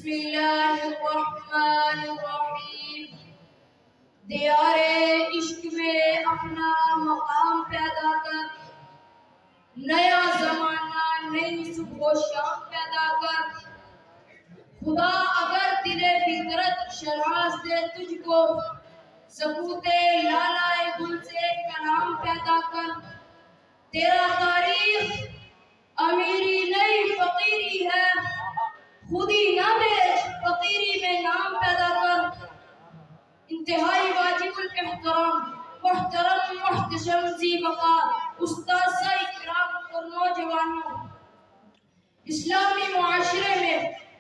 بسم اللہ الرحمن الرحیم۔ دیارے عشق میں اپنا مقام پیدا کر، نیا زمانہ نئی صبح و شام پیدا کر۔ خدا اگر دل فطرت شراز دے تجھ کو، سکوت لالائے گل سے کلام پیدا کر۔ تیرا تاریخ امیری نہیں فقیری ہے، خودی نہ بیچ فقیری میں نام پیدا کر۔ انتہائی واجب الاحترام محترم محتشم ذی وقار استاذ اکرام اور نوجوانوں، اسلامی معاشرے میں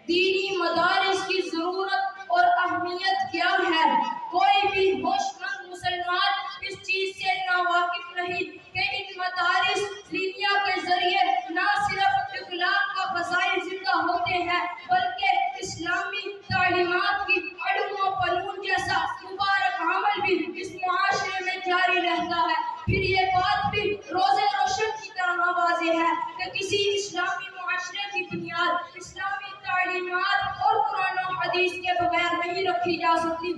دینی مدارس کی ضرورت اور اہمیت کیا ہے؟ کوئی بھی ہوش مند مسلمان اس چیز سے ناواقف نہیں کہ ان مدارس دینیا کے ذریعے نہ صرف اخلاق کا فضائل زندہ ہوتے ہیں بلکہ اسلامی تعلیمات کی علم و فنون جیسا مبارک عمل بھی اس معاشرے میں جاری رہتا ہے۔ پھر یہ بات بھی روزے روشن کی طرح واضح ہے کہ کسی اسلامی معاشرے کی بنیاد اسلامی تعلیمات اور قرآن و حدیث کے بغیر نہیں رکھی جا سکتی۔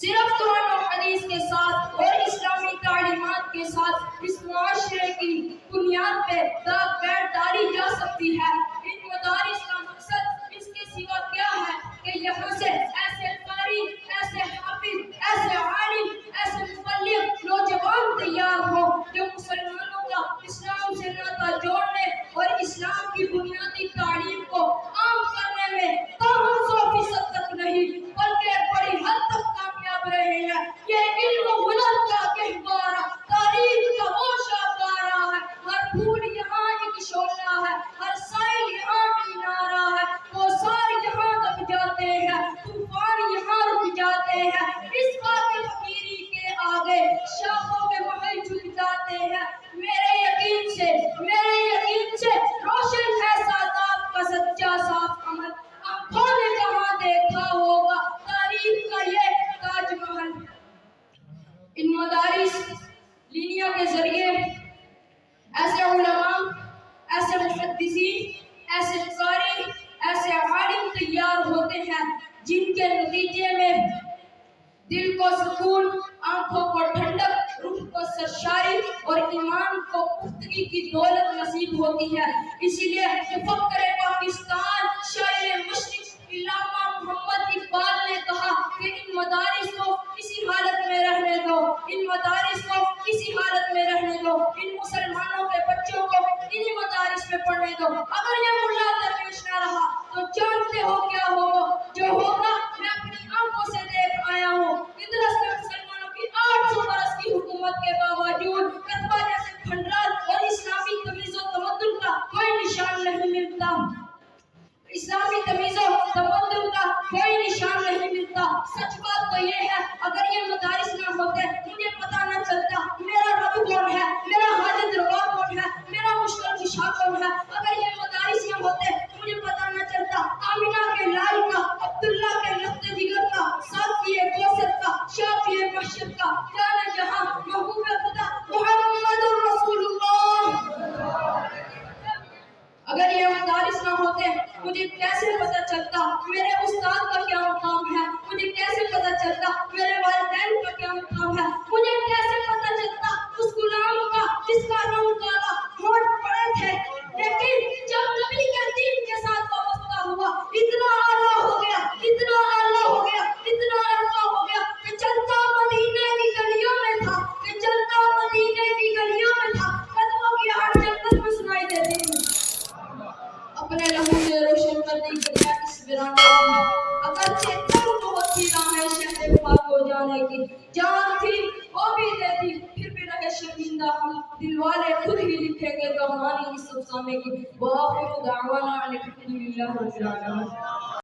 صرف قرآن و حدیث کے ساتھ اور اسلامی تعلیمات کے ساتھ اس معاشرے کی بنیاد پہ داغ بیٹھ ڈالی جا سکتی ہے۔ ان مدارس کا مقصد اس کے سوا کیا ہے کہ یہاں سے ایسے قاری، ایسے حافظ، ایسے عالم، ایسے مبلغ نوجوان تیار ہو جو مسلمانوں کا اسلام سے ناطہ جوڑنے اور اسلام کی بنیادی تعلیم کو عام کرنے میں تاہم 100% تک نہیں بلکہ بڑی حد تک کامیاب رہے ہیں۔ یہ علم و ہنر کا گہوارہ، تاریخ کا وہ شاہکارہ ہے۔ ہر پھول یہاں ایک شعلہ ہے، ہر سائل یہاں مینارہ ہے۔ وہ سار یہاں دب جاتے ہیں، طوفان یہاں رک جاتے ہیں۔ اس بات فقیری کے آگے شاخوں کے محل جھک جاتے ہیں۔ میرے یقین سے روشن ہے سادات کا سچا صاف عمل۔ آنکھوں نے کہاں دیکھا ہوگا تاریخ کا یہ تاج محل۔ ان مدارس دینیا کے ذریعے ایسے علماء، ایسے محدثین، ایسے قاری، ایسے عالم تیار ہوتے ہیں جن کے نتیجے میں دل کو سکون، آنکھوں کو ٹھنڈک، روح کو سرشاری اور ایمان کو پختگی کی دولت نصیب ہوتی ہے۔ اسی لیے مفکر پاکستان، شاعر مشرق علامہ محمد اقبال نے کہا کہ ان مدارس کو اسی حالت میں رہنے دو، ان مدارس کو اسی حالت میں رہنے دو، ان مسلمانوں کے بچوں کو انہی مدارس میں پڑھنے دو۔ اگر یہ ملا درویش نہ رہا تو جانتے ہو کیا ہوگا؟ جو ہوگا میں اپنی آنکھوں سے دیکھ آیا ہوں۔ اندلس میں مسلمانوں کی 800 برس کی حکومت کے باوجود کتبہ جیسے کھنڈرات اور اسلامی تمیز و تمدن کا کوئی نشان نہیں ملتا۔ اسلامی تمیز و تمدن کا کوئی نشان نہیں ملتا۔ سچ بات تو یہ ہے اگر یہ مدارس نہ ہوتے مجھے پتہ نہ چلتا میرا رب کون ہے، میرا حاجت روا کون ہے، میرا مشکل کشا کون ہے۔ اگر یہ مدارس نہ ہوتے مجھے پتہ نہ چلتا آمینہ کے لال کا، عبداللہ کے لخت جگر کا، صافی کوثر کا، شافی محشر کا، جان جہاں محبوب خدا محمد رسول اللہ۔ اگر یہ مدارس نہ ہوتے مجھے کیسے پتہ چلتا میرے استاد کا کیا مقام ہے، مجھے کیسے پتہ چلتا میرے والدین کا کیا مقام ہے، مجھے کیسے پتہ چلتا اس غلام کا جس کا رنگ کالا، ہونٹ بڑے تھے لیکن جب نبی کے دین کے ساتھ وابستہ ہوا اتنا اعلیٰ ہو گیا، اتنا اعلیٰ ہو گیا، اتنا اعلیٰ ہو گیا کہ چلتا مدینے کی گلیوں میں تھا، کہ چلتا مدینے کی گلیوں میں تھا، قدموں کی آہٹ جنت میں سنائی دیتی تھی۔ اپنے لہو سے روشن کر دی دنیا اس ویرانے کی، اگرچہ تنگ بہت تھی راہیں شہر پاک ہو جانے کی، جان تھی وہ بھی دیتی پھر بھی رہے شرمندہ ہم، دل والے خود ہی لکھیں گے کہانی اس افسانے کی۔ وآخر دعوانا ان الحمد للہ رب العالمین۔